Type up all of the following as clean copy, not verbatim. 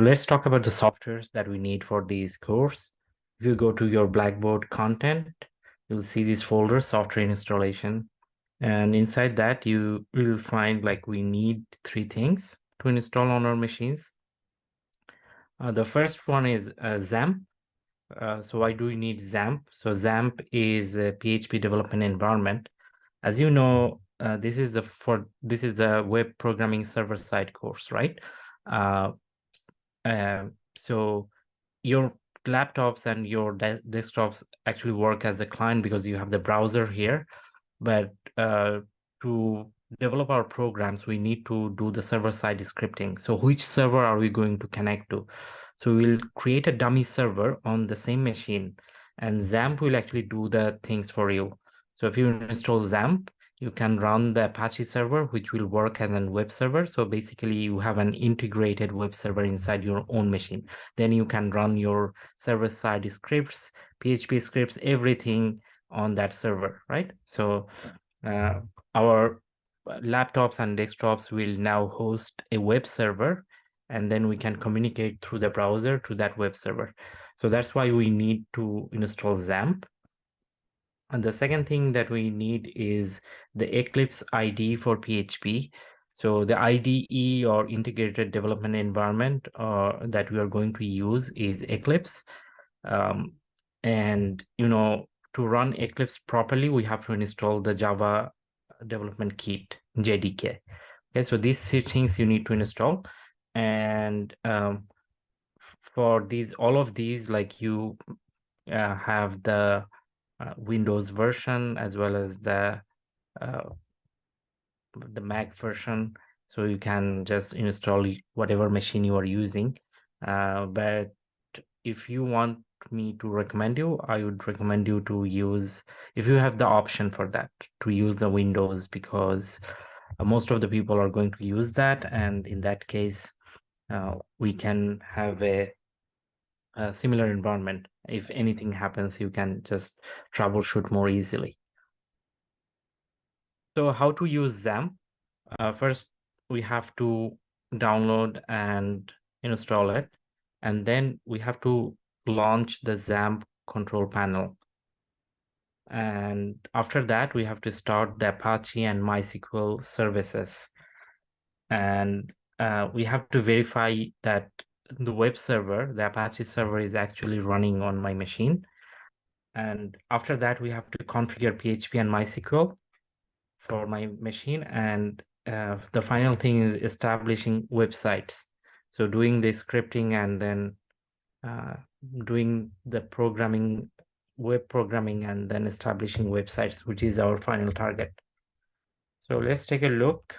Let's talk about the softwares that we need for these course. If you go to your Blackboard content, you'll see this folder, software installation. And inside that, you will find like we need three things to install on our machines. The first one is XAMPP. So why do we need XAMPP? So XAMPP is a PHP development environment. As you know, this is the web programming server side course, right? Uh, so your laptops and your desktops actually work as a client because you have the browser here. But to develop our programs, we need to do the server-side scripting. So which server are we going to connect to? So we'll create a dummy server on the same machine, and XAMPP will actually do the things for you. So if you install XAMPP, you can run the Apache server, which will work as a web server. So basically, you have an integrated web server inside your own machine. Then you can run your server-side scripts, PHP scripts, everything on that server, right? So our laptops and desktops will now host a web server, and then we can communicate through the browser to that web server. So that's why we need to install XAMPP. And the second thing that we need is the Eclipse IDE for PHP. So the IDE or integrated development environment that we are going to use is Eclipse. Um, and to run Eclipse properly, we have to install the Java Development Kit, JDK. Okay, so these things you need to install. And for all of these, like you have the Windows version as well as uh, the Mac version. So you can just install whatever machine you are using. But if you want me to recommend you, I would recommend you to use, if you have the option for that, to use the Windows, because most of the people are going to use that. And in that case, we can have a similar environment. If anything happens, you can just troubleshoot more easily. So how to use XAMPP? First, we have to download and install it, and then we have to launch the XAMPP control panel. And after that, we have to start the Apache and MySQL services. And we have to verify that the web server, the Apache server, is actually running on my machine. And after that, we have to configure PHP and MySQL for my machine. And the final thing is establishing websites. So doing the scripting and then doing the programming, web programming, and then establishing websites, which is our final target. So let's take a look.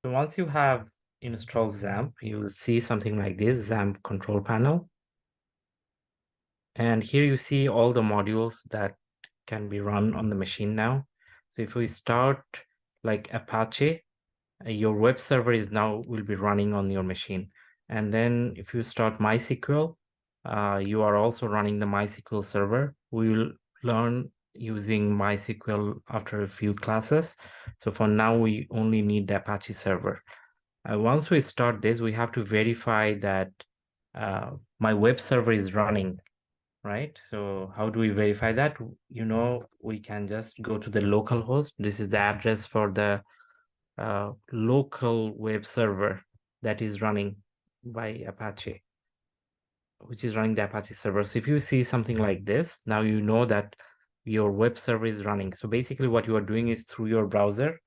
So once you have installed XAMPP, you will see something like this, XAMPP control panel. And here you see all the modules that can be run on the machine now. So if we start like Apache, your web server will be running on your machine. And then if you start MySQL, you are also running the MySQL server. We will learn using MySQL after a few classes. So for now, we only need the Apache server. Once we start this, we have to verify that my web server is running, right? So how do we verify that? We can just go to the local host. This is the address for the local web server that is running by Apache, which is running the Apache server. So if you see something like this, now you know that your web server is running. So basically what you are doing is through your browser,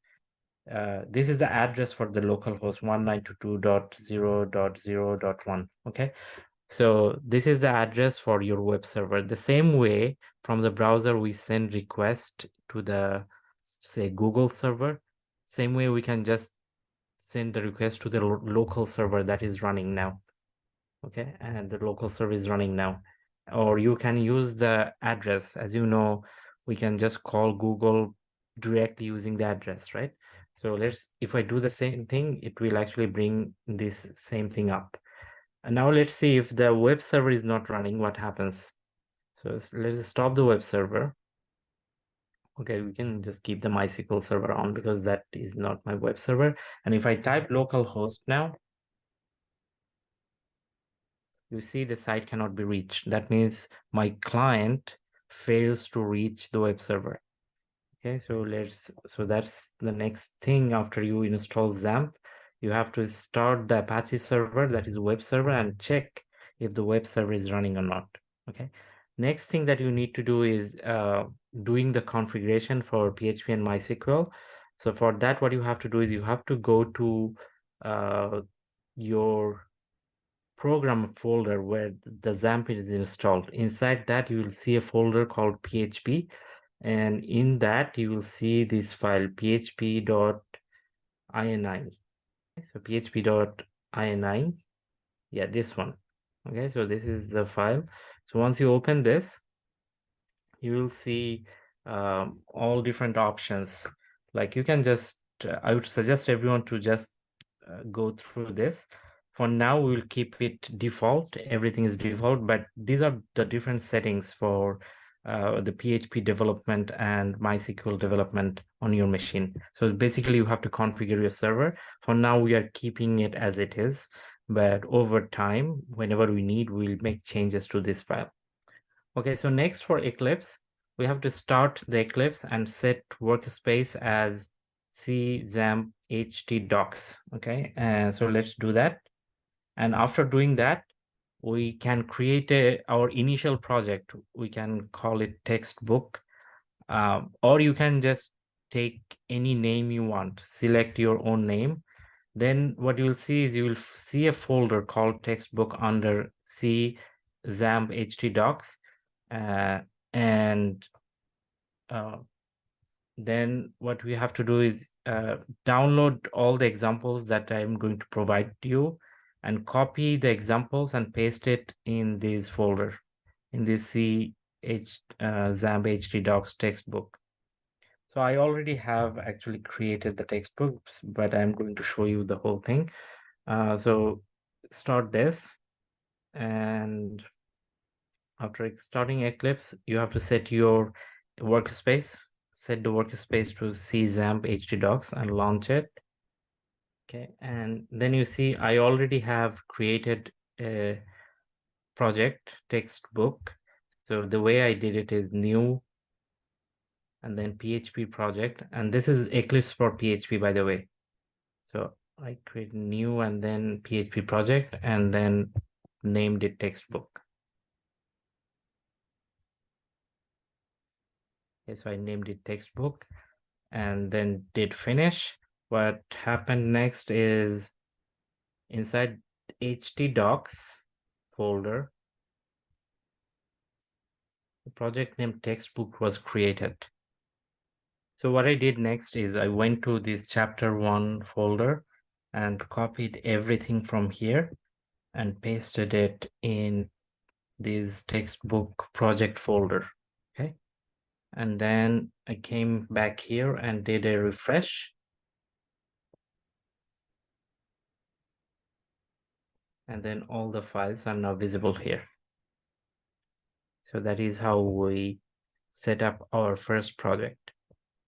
this is the address for the local host 192.0.0.1. Okay. So this is the address for your web server. The same way from the browser, we send request to the, say, Google server. Same way we can just send the request to the local server that is running now. Okay, and the local server is running now. Or you can use the address. As you know, we can just call Google directly using the address, right? So if I do the same thing, it will actually bring this same thing up. And now let's see if the web server is not running, what happens. So let's stop the web server. Okay, we can just keep the MySQL server on because that is not my web server. And if I type localhost now, you see the site cannot be reached. That means my client fails to reach the web server. Okay, so that's the next thing after you install XAMPP. You have to start the Apache server, that is web server, and check if the web server is running or not. Okay. Next thing that you need to do is doing the configuration for PHP and MySQL. So for that, what you have to do is you have to go to your program folder where the XAMPP is installed. Inside that, you will see a folder called PHP, and in that you will see this file php.ini. So php.ini, yeah, this one. Okay, so this is the file. So once you open this, you will see all different options. Like you can just I would suggest everyone to just go through this. For now, we'll keep it default. Everything is default, but these are the different settings for the PHP development and MySQL development on your machine. So basically, you have to configure your server. For now, we are keeping it as it is, but over time, whenever we need, we'll make changes to this file. Okay, so next for Eclipse, we have to start the Eclipse and set workspace as czamp htdocs. Okay, and so let's do that. And after doing that, we can create our initial project. We can call it textbook, or you can just take any name you want, select your own name. Then what you'll see is you will see a folder called textbook under C XAMPP htdocs, and then what we have to do is download all the examples that I'm going to provide to you and copy the examples and paste it in this folder, in this XAMPP htdocs textbook. So I already have actually created the textbooks, but I'm going to show you the whole thing. So start this, and after starting Eclipse, you have to set your workspace, set the workspace to czamp htdocs and launch it. Okay, and then you see I already have created a project textbook. So the way I did it is new and then PHP project, and this is Eclipse for PHP, by the way. So I create new and then PHP project and then named it textbook. Okay, so I named it textbook and then did finish. What happened next is inside htdocs folder, the project name textbook was created. So what I did next is I went to this chapter 1 folder and copied everything from here and pasted it in this textbook project folder. Okay. And then I came back here and did a refresh. And then all the files are now visible here. So that is how we set up our first project.